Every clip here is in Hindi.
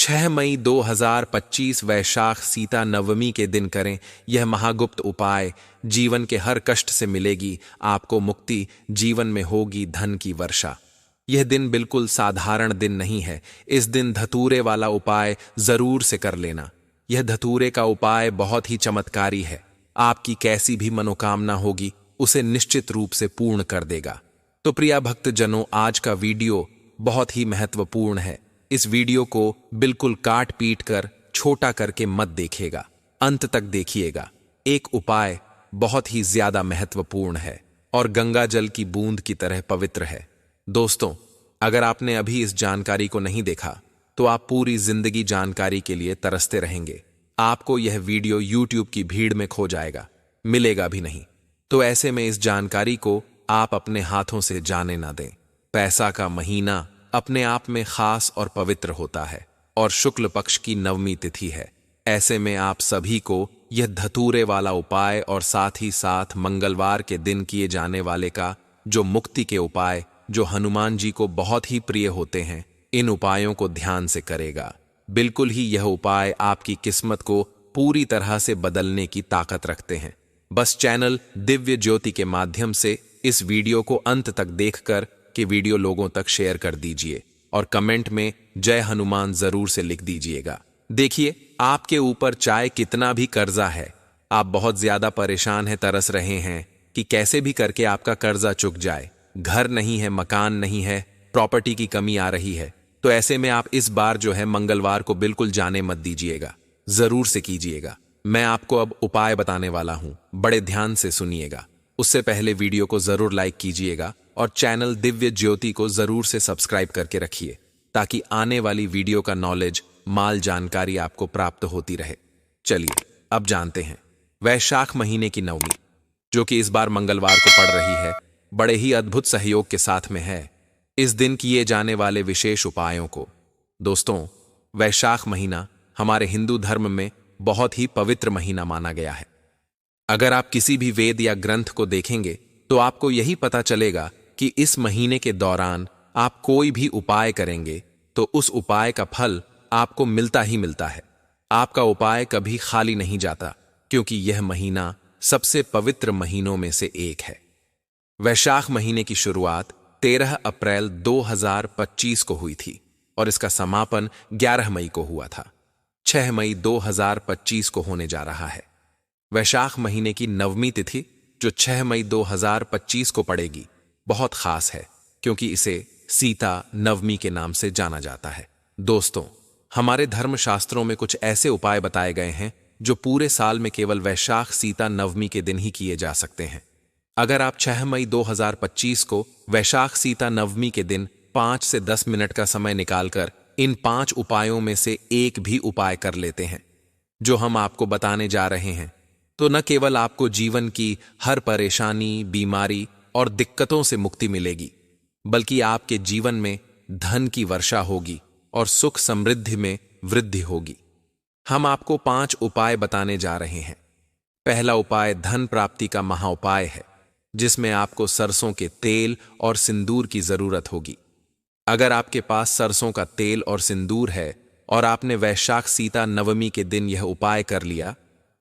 6 मई 2025 वैशाख सीता नवमी के दिन करें यह महागुप्त उपाय। जीवन के हर कष्ट से मिलेगी आपको मुक्ति, जीवन में होगी धन की वर्षा। यह दिन बिल्कुल साधारण दिन नहीं है। इस दिन धतूरे वाला उपाय जरूर से कर लेना। यह धतूरे का उपाय बहुत ही चमत्कारी है। आपकी कैसी भी मनोकामना होगी उसे निश्चित रूप से पूर्ण कर देगा। तो प्रिय भक्तजनों, आज का वीडियो बहुत ही महत्वपूर्ण है। इस वीडियो को बिल्कुल काट पीट कर छोटा करके मत देखिएगा, अंत तक देखिएगा। एक उपाय बहुत ही ज्यादा महत्वपूर्ण है और गंगा जल की बूंद की तरह पवित्र है। दोस्तों, अगर आपने अभी इस जानकारी को नहीं देखा तो आप पूरी जिंदगी जानकारी के लिए तरसते रहेंगे। आपको यह वीडियो YouTube की भीड़ में खो जाएगा, मिलेगा भी नहीं। तो ऐसे में इस जानकारी को आप अपने हाथों से जाने ना दें। पैसा का महीना अपने आप में खास और पवित्र होता है और शुक्ल पक्ष की नवमी तिथि है। ऐसे में आप सभी को यह धतूरे वाला उपाय और साथ ही साथ मंगलवार के दिन किए जाने वाले का जो मुक्ति के उपाय, जो हनुमान जी को बहुत ही प्रिय होते हैं, इन उपायों को ध्यान से करेगा। बिल्कुल ही यह उपाय आपकी किस्मत को पूरी तरह से बदलने की ताकत रखते हैं। बस चैनल दिव्य ज्योति के माध्यम से इस वीडियो को अंत तक देखकर कि वीडियो लोगों तक शेयर कर दीजिए और कमेंट में जय हनुमान जरूर से लिख दीजिएगा। देखिए, आपके ऊपर चाहे कितना भी कर्जा है, आप बहुत ज्यादा परेशान हैं, तरस रहे हैं कि कैसे भी करके आपका कर्जा चुक जाए। घर नहीं है, मकान नहीं है, प्रॉपर्टी की कमी आ रही है। तो ऐसे में आप इस बार जो है मंगलवार को बिल्कुल जाने मत दीजिएगा, जरूर से कीजिएगा। मैं आपको अब उपाय बताने वाला हूं, बड़े ध्यान से सुनिएगा। उससे पहले वीडियो को जरूर लाइक कीजिएगा और चैनल दिव्य ज्योति को जरूर से सब्सक्राइब करके रखिए ताकि आने वाली वीडियो का नॉलेज, माल जानकारी आपको प्राप्त होती रहे। चलिए अब जानते हैं वैशाख महीने की नवमी, जो कि इस बार मंगलवार को पड़ रही है, बड़े ही अद्भुत सहयोग के साथ में है। इस दिन किए जाने वाले विशेष उपायों को। दोस्तों, वैशाख महीना हमारे हिंदू धर्म में बहुत ही पवित्र महीना माना गया है। अगर आप किसी भी वेद या ग्रंथ को देखेंगे तो आपको यही पता चलेगा कि इस महीने के दौरान आप कोई भी उपाय करेंगे तो उस उपाय का फल आपको मिलता ही मिलता है। आपका उपाय कभी खाली नहीं जाता, क्योंकि यह महीना सबसे पवित्र महीनों में से एक है। वैशाख महीने की शुरुआत 13 अप्रैल 2025 को हुई थी और इसका समापन 11 मई को हुआ था। 6 मई 2025 को होने जा रहा है। वैशाख महीने की नवमी तिथि जो 6 मई 2025 को पड़ेगी, बहुत खास है, क्योंकि इसे सीता नवमी के नाम से जाना जाता है। दोस्तों, हमारे धर्मशास्त्रों में कुछ ऐसे उपाय बताए गए हैं जो पूरे साल में केवल वैशाख सीता नवमी के दिन ही किए जा सकते हैं। अगर आप 6 मई 2025 को वैशाख सीता नवमी के दिन 5 से 10 मिनट का समय निकालकर इन 5 उपायों में से एक भी उपाय कर लेते हैं जो हम आपको बताने जा रहे हैं, तो न केवल आपको जीवन की हर परेशानी, बीमारी और दिक्कतों से मुक्ति मिलेगी, बल्कि आपके जीवन में धन की वर्षा होगी और सुख समृद्धि में वृद्धि होगी। हम आपको 5 उपाय बताने जा रहे हैं। पहला उपाय धन प्राप्ति का महाउपाय है, जिसमें आपको सरसों के तेल और सिंदूर की जरूरत होगी। अगर आपके पास सरसों का तेल और सिंदूर है और आपने वैशाख सीता नवमी के दिन यह उपाय कर लिया,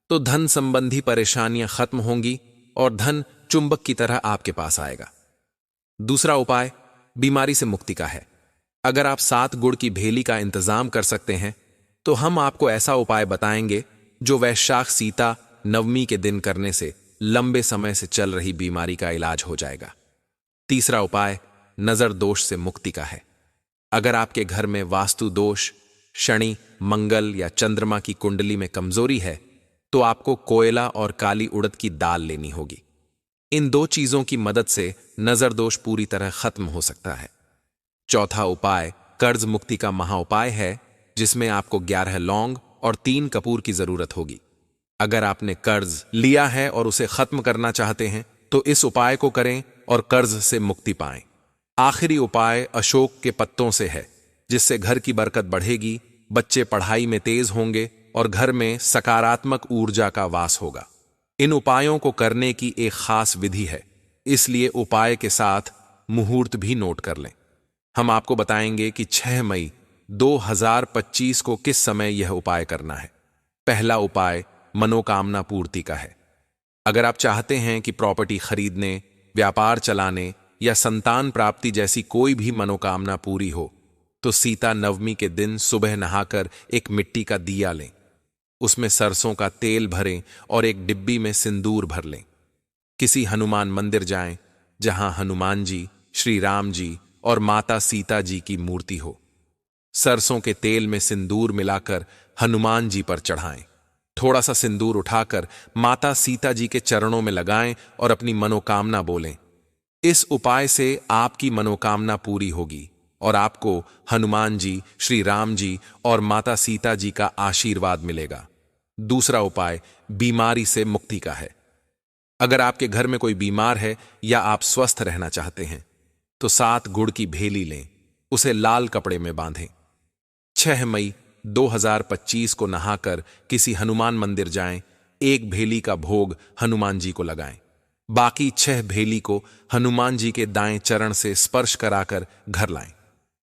तो धन संबंधी परेशानियां खत्म होंगी और धन चुंबक की तरह आपके पास आएगा। दूसरा उपाय बीमारी से मुक्ति का है। अगर आप 7 गुड़ की भेली का इंतजाम कर सकते हैं तो हम आपको ऐसा उपाय बताएंगे जो वैशाख सीता नवमी के दिन करने से लंबे समय से चल रही बीमारी का इलाज हो जाएगा। तीसरा उपाय नजर दोष से मुक्ति का है। अगर आपके घर में वास्तु दोष, शनि, मंगल या चंद्रमा की कुंडली में कमजोरी है तो आपको कोयला और काली उड़द की दाल लेनी होगी। इन 2 चीजों की मदद से नजर दोष पूरी तरह खत्म हो सकता है। चौथा उपाय कर्ज मुक्ति का महाउपाय है, जिसमें आपको 11 लौंग और 3 कपूर की जरूरत होगी। अगर आपने कर्ज लिया है और उसे खत्म करना चाहते हैं तो इस उपाय को करें और कर्ज से मुक्ति पाएं। आखिरी उपाय अशोक के पत्तों से है, जिससे घर की बरकत बढ़ेगी, बच्चे पढ़ाई में तेज होंगे और घर में सकारात्मक ऊर्जा का वास होगा। इन उपायों को करने की एक खास विधि है, इसलिए उपाय के साथ मुहूर्त भी नोट कर लें। हम आपको बताएंगे कि 6 मई 2025 को किस समय यह उपाय करना है। पहला उपाय मनोकामना पूर्ति का है। अगर आप चाहते हैं कि प्रॉपर्टी खरीदने, व्यापार चलाने या संतान प्राप्ति जैसी कोई भी मनोकामना पूरी हो, तो सीता नवमी के दिन सुबह नहाकर एक मिट्टी का दिया लें, उसमें सरसों का तेल भरें और एक डिब्बी में सिंदूर भर लें। किसी हनुमान मंदिर जाएं, जहां हनुमान जी, श्री राम जी और माता सीता जी की मूर्ति हो। सरसों के तेल में सिंदूर मिलाकर हनुमान जी पर चढ़ाएं। थोड़ा सा सिंदूर उठाकर माता सीता जी के चरणों में लगाएं और अपनी मनोकामना बोलें। इस उपाय से आपकी मनोकामना पूरी होगी और आपको हनुमान जी, श्री राम जी और माता सीता जी का आशीर्वाद मिलेगा। दूसरा उपाय बीमारी से मुक्ति का है। अगर आपके घर में कोई बीमार है या आप स्वस्थ रहना चाहते हैं, तो 7 गुड़ की भेली लें, उसे लाल कपड़े में बांधें। 6 मई 2025 को नहाकर किसी हनुमान मंदिर जाएं, एक भेली का भोग हनुमान जी को लगाएं। बाकी 6 भेली को हनुमान जी के दाएं चरण से स्पर्श कराकर घर लाएं।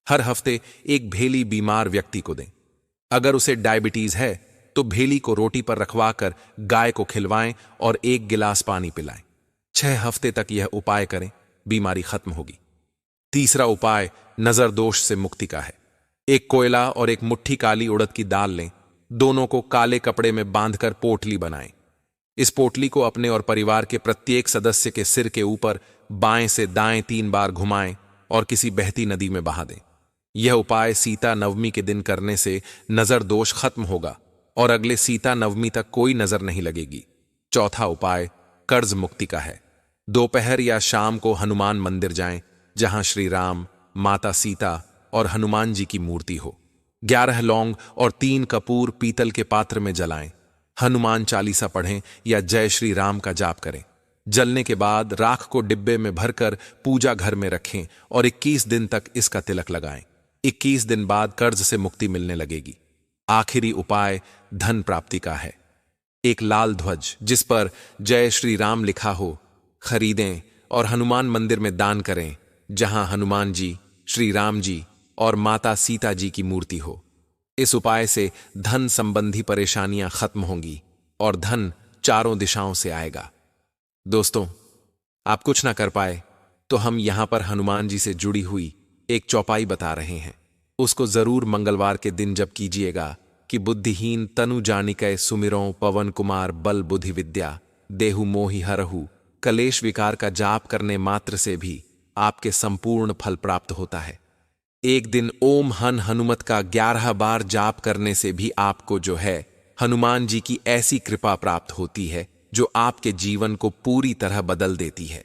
हर हफ्ते एक भेली बीमार व्यक्ति को दें। अगर उसे डायबिटीज है तो भेली को रोटी पर रखवाकर गाय को खिलवाएं और 1 गिलास पानी पिलाएं। 6 हफ्ते तक यह उपाय करें, बीमारी खत्म होगी। तीसरा उपाय नजर दोष से मुक्ति का है। एक कोयला और एक मुट्ठी काली उड़द की दाल लें, दोनों को काले कपड़े में बांधकर पोटली बनाएं। इस पोटली को अपने और परिवार के प्रत्येक सदस्य के सिर के ऊपर बाएं से दाएं 3 बार घुमाएं और किसी बहती नदी में बहा दें। यह उपाय सीता नवमी के दिन करने से नजर दोष खत्म होगा और अगले सीता नवमी तक कोई नजर नहीं लगेगी। चौथा उपाय कर्ज मुक्ति का है। दोपहर या शाम को हनुमान मंदिर जाएं, जहां श्री राम, माता सीता और हनुमान जी की मूर्ति हो। 11 लौंग और 3 कपूर पीतल के पात्र में जलाएं। हनुमान चालीसा पढ़ें या जय श्री राम का जाप करें। जलने के बाद राख को डिब्बे में भरकर पूजा घर में रखें और 21 दिन तक इसका तिलक लगाएं। 21 दिन बाद कर्ज से मुक्ति मिलने लगेगी। आखिरी उपाय धन प्राप्ति का है। एक लाल ध्वज जिस पर जय श्री राम लिखा हो खरीदें और हनुमान मंदिर में दान करें, जहां हनुमान जी, श्री राम जी और माता सीता जी की मूर्ति हो। इस उपाय से धन संबंधी परेशानियां खत्म होंगी और धन चारों दिशाओं से आएगा। दोस्तों, आप कुछ ना कर पाए तो हम यहां पर हनुमान जी से जुड़ी हुई एक चौपाई बता रहे हैं। उसको जरूर मंगलवार के दिन जप कीजिएगा कि बुद्धिहीन तनु जानिकै सुमिरों पवन कुमार बल बुद्धि विद्या देहु मोहि हरहु। कलेश विकार का जाप करने मात्र से भी आपके संपूर्ण फल प्राप्त होता है। एक दिन ओम हन हनुमत का 11 बार जाप करने से भी आपको जो है हनुमान जी की ऐसी कृपा प्राप्त होती है जो आपके जीवन को पूरी तरह बदल देती है।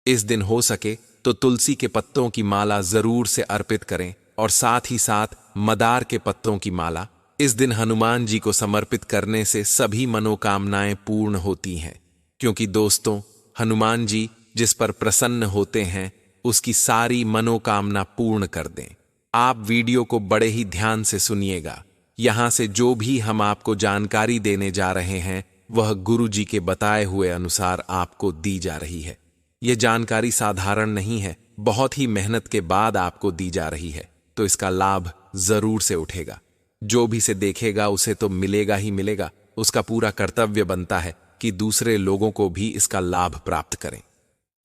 इस दिन हो सके तो तुलसी के पत्तों की माला जरूर से अर्पित करें और साथ ही साथ मदार के पत्तों की माला। इस दिन हनुमान जी को समर्पित करने से सभी मनोकामनाएं पूर्ण होती हैं, क्योंकि दोस्तों, हनुमान जी जिस पर प्रसन्न होते हैं उसकी सारी मनोकामना पूर्ण कर दें। आप वीडियो को बड़े ही ध्यान से सुनिएगा। यहां से जो भी हम आपको जानकारी देने जा रहे हैं वह गुरु जी के बताए हुए अनुसार आपको दी जा रही है। यह जानकारी साधारण नहीं है, बहुत ही मेहनत के बाद आपको दी जा रही है, तो इसका लाभ जरूर से उठेगा। जो भी से देखेगा उसे तो मिलेगा ही मिलेगा। उसका पूरा कर्तव्य बनता है कि दूसरे लोगों को भी इसका लाभ प्राप्त करें।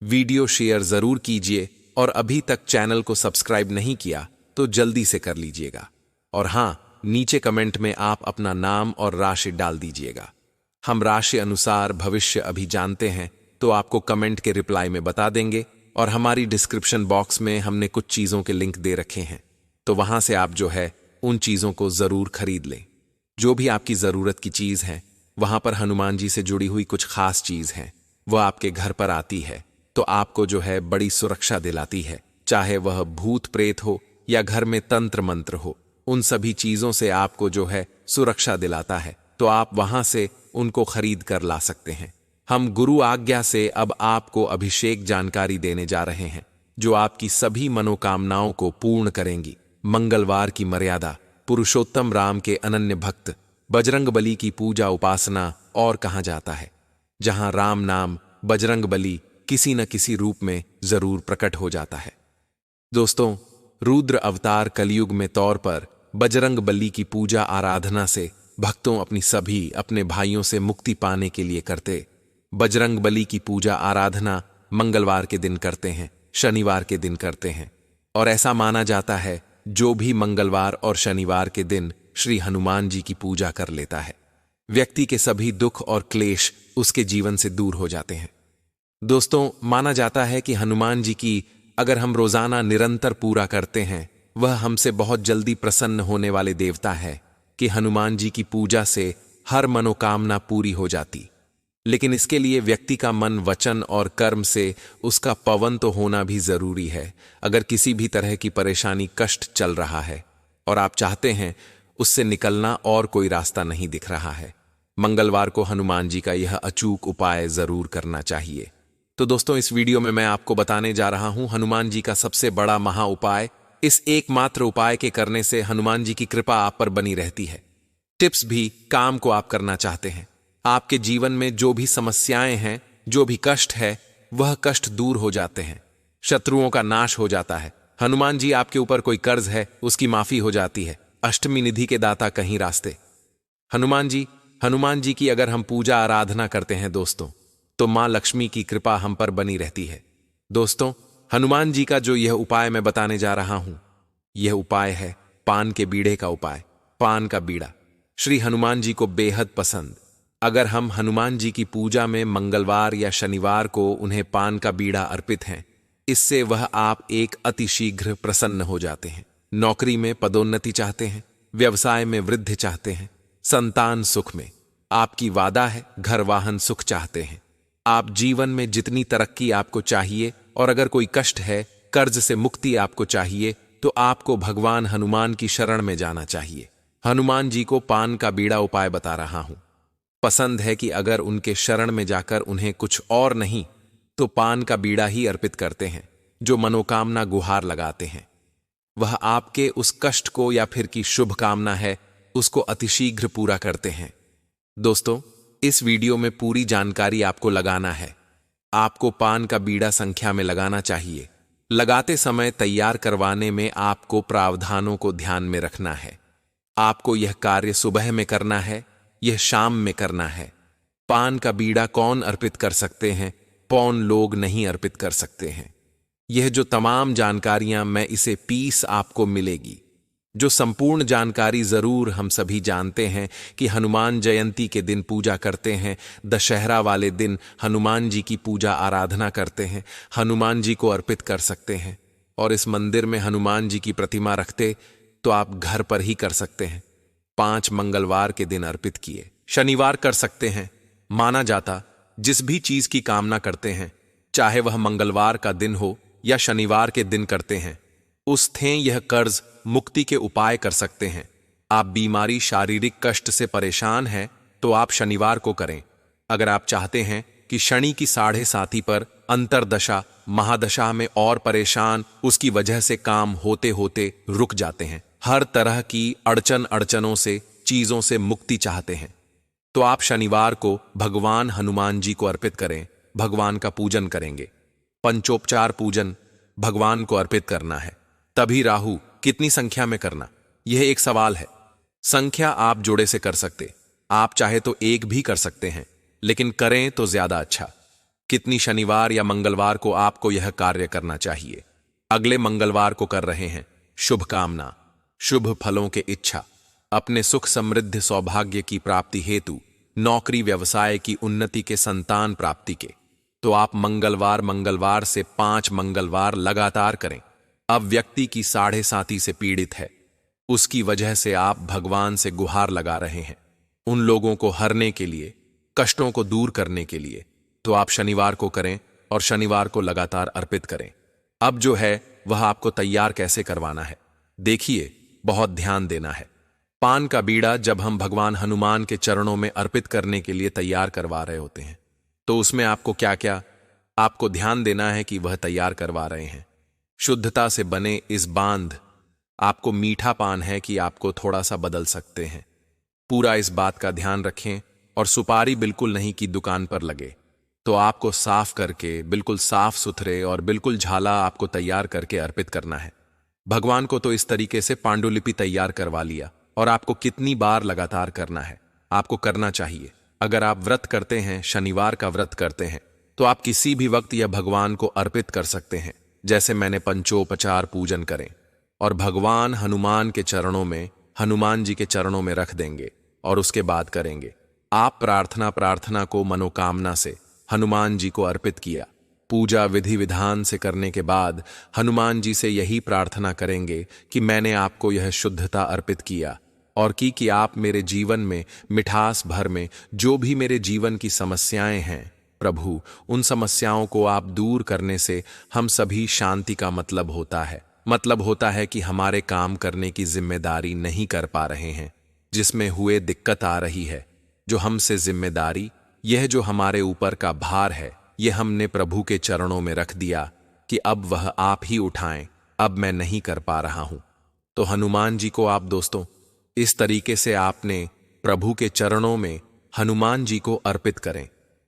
वीडियो शेयर जरूर कीजिए और अभी तक चैनल को सब्सक्राइब नहीं किया तो जल्दी से कर लीजिएगा। और हां, नीचे कमेंट में आप अपना नाम और राशि डाल दीजिएगा। हम राशि अनुसार भविष्य अभी जानते हैं तो आपको कमेंट के रिप्लाई में बता देंगे, और हमारी डिस्क्रिप्शन बॉक्स में हमने कुछ चीजों के लिंक दे रखे हैं, तो वहां से आप जो है उन चीजों को जरूर खरीद लें। जो भी आपकी जरूरत की चीज है वहां पर हनुमान जी से जुड़ी हुई कुछ खास चीज है, वह आपके घर पर आती है तो आपको जो है बड़ी सुरक्षा दिलाती है। चाहे वह भूत प्रेत हो या घर में तंत्र मंत्र हो, उन सभी चीजों से आपको जो है सुरक्षा दिलाता है, तो आप वहां से उनको खरीद कर ला सकते हैं। हम गुरु आज्ञा से अब आपको अभिषेक जानकारी देने जा रहे हैं जो आपकी सभी मनोकामनाओं को पूर्ण करेंगी। मंगलवार की मर्यादा, पुरुषोत्तम राम के अनन्य भक्त बजरंगबली की पूजा उपासना और कहा जाता है, जहां राम नाम बजरंगबली किसी न किसी रूप में जरूर प्रकट हो जाता है। दोस्तों, रुद्र अवतार कलयुग में तौर पर बजरंग बली की पूजा आराधना से भक्तों अपने भाइयों से मुक्ति पाने के लिए करते। बजरंग बली की पूजा आराधना मंगलवार के दिन करते हैं, शनिवार के दिन करते हैं, और ऐसा माना जाता है जो भी मंगलवार और शनिवार के दिन श्री हनुमान जी की पूजा कर लेता है, व्यक्ति के सभी दुख और क्लेश उसके जीवन से दूर हो जाते हैं। दोस्तों, माना जाता है कि हनुमान जी की अगर हम रोजाना निरंतर पूरा करते हैं, वह हमसे बहुत जल्दी प्रसन्न होने वाले देवता है कि हनुमान जी की पूजा से हर मनोकामना पूरी हो जाती। लेकिन इसके लिए व्यक्ति का मन, वचन और कर्म से उसका पवन तो होना भी जरूरी है। अगर किसी भी तरह की परेशानी, कष्ट चल रहा है और आप चाहते हैं उससे निकलना और कोई रास्ता नहीं दिख रहा है, मंगलवार को हनुमान जी का यह अचूक उपाय जरूर करना चाहिए। तो दोस्तों, इस वीडियो में मैं आपको बताने जा रहा हूं हनुमान जी का सबसे बड़ा महा उपाय। इस एकमात्र उपाय के करने से हनुमान जी की कृपा आप पर बनी रहती है। टिप्स भी काम को आप करना चाहते हैं, आपके जीवन में जो भी समस्याएं हैं, जो भी कष्ट है, वह कष्ट दूर हो जाते हैं, शत्रुओं का नाश हो जाता है। हनुमान जी आपके ऊपर कोई कर्ज है, उसकी माफी हो जाती है। अष्टमी निधि के दाता कहीं रास्ते। हनुमान जी की अगर हम पूजा आराधना करते हैं दोस्तों, तो मां लक्ष्मी की कृपा हम पर बनी रहती है। दोस्तों, हनुमान जी का जो यह उपाय मैं बताने जा रहा हूं, यह उपाय है पान के बीड़े का उपाय। पान का बीड़ा श्री हनुमान जी को बेहद पसंद। अगर हम हनुमान जी की पूजा में मंगलवार या शनिवार को उन्हें पान का बीड़ा अर्पित हैं, इससे वह आप एक अतिशीघ्र प्रसन्न हो जाते हैं। नौकरी में पदोन्नति चाहते हैं, व्यवसाय में वृद्धि चाहते हैं, संतान सुख में आपकी वादा है, घर वाहन सुख चाहते हैं, आप जीवन में जितनी तरक्की आपको चाहिए, और अगर कोई कष्ट है, कर्ज से मुक्ति आपको चाहिए, तो आपको भगवान हनुमान की शरण में जाना चाहिए। हनुमान जी को पान का बीड़ा उपाय बता रहा हूं। पसंद है कि अगर उनके शरण में जाकर उन्हें कुछ और नहीं तो पान का बीड़ा ही अर्पित करते हैं, जो मनोकामना गुहार लगाते हैं, वह आपके उस कष्ट को या फिर की शुभ कामना है, उसको अतिशीघ्र पूरा करते हैं। दोस्तों, इस वीडियो में पूरी जानकारी आपको लगाना है। आपको पान का बीड़ा संख्या में लगाना चाहिए। लगाते समय तैयार करवाने में आपको प्रावधानों को ध्यान में रखना है। आपको यह कार्य सुबह में करना है, यह शाम में करना है। पान का बीड़ा कौन अर्पित कर सकते हैं, कौन लोग नहीं अर्पित कर सकते हैं, यह जो तमाम जानकारियां मैं इसे पीस आपको मिलेगी। जो संपूर्ण जानकारी जरूर हम सभी जानते हैं कि हनुमान जयंती के दिन पूजा करते हैं, दशहरा वाले दिन हनुमान जी की पूजा आराधना करते हैं, हनुमान जी को अर्पित कर सकते हैं। और इस मंदिर में हनुमान जी की प्रतिमा रखते तो आप घर पर ही कर सकते हैं। 5 मंगलवार के दिन अर्पित किए, शनिवार कर सकते हैं। माना जाता जिस भी चीज की कामना करते हैं, चाहे वह मंगलवार का दिन हो या शनिवार के दिन करते हैं, उस थे यह कर्ज मुक्ति के उपाय कर सकते हैं। आप बीमारी, शारीरिक कष्ट से परेशान हैं तो आप शनिवार को करें। अगर आप चाहते हैं कि शनि की 7.5 पर अंतरदशा, महादशा में और परेशान, उसकी वजह से काम होते होते रुक जाते हैं, हर तरह की अड़चनों से, चीजों से मुक्ति चाहते हैं, तो आप शनिवार को भगवान हनुमान जी को अर्पित करें। भगवान का पूजन करेंगे, पंचोपचार पूजन भगवान को अर्पित करना है। तभी राहु कितनी संख्या में करना, यह एक सवाल है। संख्या आप जोड़े से कर सकते, आप चाहे तो एक भी कर सकते हैं, लेकिन करें तो ज्यादा अच्छा। कितनी शनिवार या मंगलवार को आपको यह कार्य करना चाहिए। अगले मंगलवार को कर रहे हैं, शुभ कामना, शुभ फलों के इच्छा, अपने सुख समृद्धि सौभाग्य की प्राप्ति हेतु, नौकरी व्यवसाय की उन्नति के, संतान प्राप्ति के, तो आप मंगलवार से 5 मंगलवार लगातार करें। अब व्यक्ति की 7.5 से पीड़ित है, उसकी वजह से आप भगवान से गुहार लगा रहे हैं उन लोगों को हरने के लिए, कष्टों को दूर करने के लिए, तो आप शनिवार को करें और शनिवार को लगातार अर्पित करें। अब जो है वह आपको तैयार कैसे करवाना है, देखिए, बहुत ध्यान देना है। पान का बीड़ा जब हम भगवान हनुमान के चरणों में अर्पित करने के लिए तैयार करवा रहे होते हैं, तो उसमें आपको क्या क्या आपको ध्यान देना है कि वह तैयार करवा रहे हैं। शुद्धता से बने इस बांध, आपको मीठा पान है कि आपको थोड़ा सा बदल सकते हैं, पूरा इस बात का ध्यान रखें। और सुपारी बिल्कुल नहीं कि दुकान पर लगे, तो आपको साफ करके, बिल्कुल साफ सुथरे और बिल्कुल झाला आपको तैयार करके अर्पित करना है। भगवान को तो इस तरीके से पांडुलिपि तैयार करवा लिया। और आपको कितनी बार लगातार करना है? आपको करना चाहिए। अगर आप व्रत करते हैं, शनिवार का व्रत करते हैं, तो आप किसी भी वक्त यह भगवान को अर्पित कर सकते हैं। जैसे मैंने पंचोपचार पूजन करें और भगवान हनुमान के चरणों में, हनुमान जी के चरणों में रख देंगे और उसके बाद करेंगे। आप प्रार्थना को मनोकामना से हनुमान जी को अर्पित किया। पूजा विधि विधान से करने के बाद हनुमान जी से यही प्रार्थना करेंगे कि मैंने आपको यह शुद्धता अर्पित किया और कि आप मेरे जीवन में मिठास भर में जो भी मेरे जीवन की समस्याएं हैं, प्रभु उन समस्याओं को आप दूर करने से हम सभी शांति का मतलब होता है कि हमारे काम करने की जिम्मेदारी नहीं कर पा रहे हैं, जिसमें हुए दिक्कत आ रही है, जो हमसे जिम्मेदारी, यह जो हमारे ऊपर का भार है, यह हमने प्रभु के चरणों में रख दिया कि अब वह आप ही उठाएं, अब मैं नहीं कर पा रहा हूं। तो हनुमान जी को आप दोस्तों इस तरीके से आपने प्रभु के चरणों में हनुमान जी को अर्पित करें।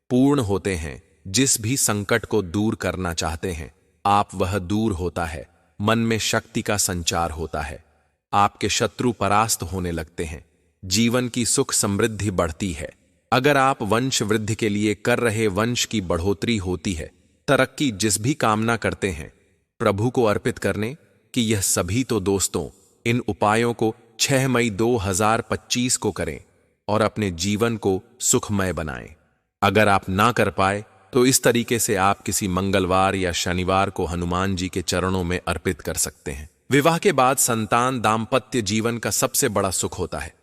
पूर्ण होते हैं। जिस भी संकट को दूर करना चाहते हैं आप, वह दूर होता है। मन में शक्ति का संचार होता है। आपके शत्रु परास्त होने लगते हैं। जीवन की सुख समृद्धि बढ़ती है। अगर आप वंश वृद्धि के लिए कर रहे वंश की बढ़ोतरी होती है, तरक्की जिस भी कामना करते हैं प्रभु को अर्पित करने कि यह सभी तो दोस्तों इन उपायों को 6 मई 2025 को करें और अपने जीवन को सुखमय बनाएं। अगर आप ना कर पाए तो इस तरीके से आप किसी मंगलवार या शनिवार को हनुमान जी के चरणों में अर्पित कर सकते हैं। विवाह के बाद संतान दाम्पत्य जीवन का सबसे बड़ा सुख होता है।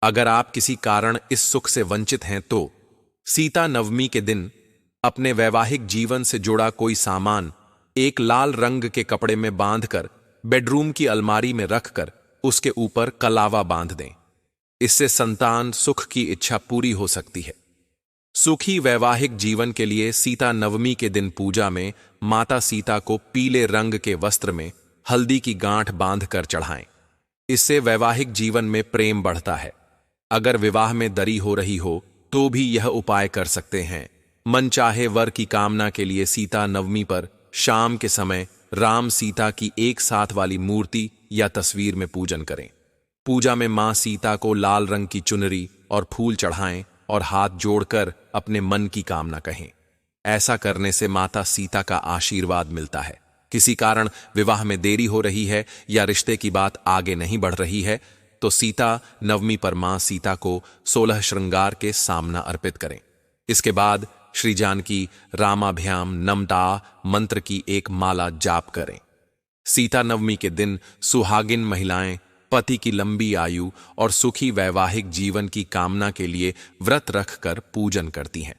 अगर आप किसी कारण इस सुख से वंचित हैं तो सीता नवमी के दिन अपने वैवाहिक जीवन से जुड़ा कोई सामान एक लाल रंग के कपड़े में बांधकर बेडरूम की अलमारी में रखकर उसके ऊपर कलावा बांध दें। इससे संतान सुख की इच्छा पूरी हो सकती है। सुखी वैवाहिक जीवन के लिए सीता नवमी के दिन पूजा में माता सीता को पीले रंग के वस्त्र में हल्दी की गांठ बांधकर चढ़ाएं। इससे वैवाहिक जीवन में प्रेम बढ़ता है। अगर विवाह में देरी हो रही हो तो भी यह उपाय कर सकते हैं। मनचाहे वर की कामना के लिए सीता नवमी पर शाम के समय राम सीता की एक साथ वाली मूर्ति या तस्वीर में पूजन करें। पूजा में मां सीता को लाल रंग की चुनरी और फूल चढ़ाएं और हाथ जोड़कर अपने मन की कामना कहें। ऐसा करने से माता सीता का आशीर्वाद मिलता है। किसी कारण विवाह में देरी हो रही है या रिश्ते की बात आगे नहीं बढ़ रही है तो सीता नवमी पर मां सीता को 16 श्रृंगार के सामना अर्पित करें। इसके बाद श्री जानकी रामाभ्याम नमता मंत्र की एक माला जाप करें। सीता नवमी के दिन सुहागिन महिलाएं पति की लंबी आयु और सुखी वैवाहिक जीवन की कामना के लिए व्रत रखकर पूजन करती हैं।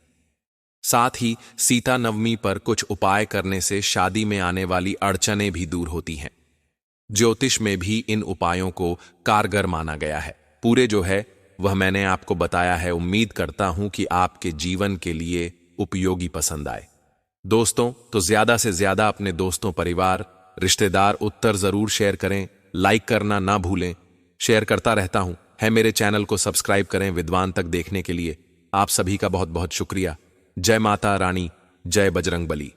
साथ ही सीता नवमी पर कुछ उपाय करने से शादी में आने वाली अड़चनें भी दूर होती हैं। ज्योतिष में भी इन उपायों को कारगर माना गया है। पूरे जो है वह मैंने आपको बताया है। उम्मीद करता हूं कि आपके जीवन के लिए उपयोगी पसंद आए। दोस्तों तो ज्यादा से ज्यादा अपने दोस्तों, परिवार, रिश्तेदार उत्तर जरूर शेयर करें। लाइक करना ना भूलें। शेयर करता रहता हूं। है मेरे चैनल को सब्सक्राइब करें विद्वान तक देखने के लिए। आप सभी का बहुत बहुत शुक्रिया। जय माता रानी, जय बजरंग बली।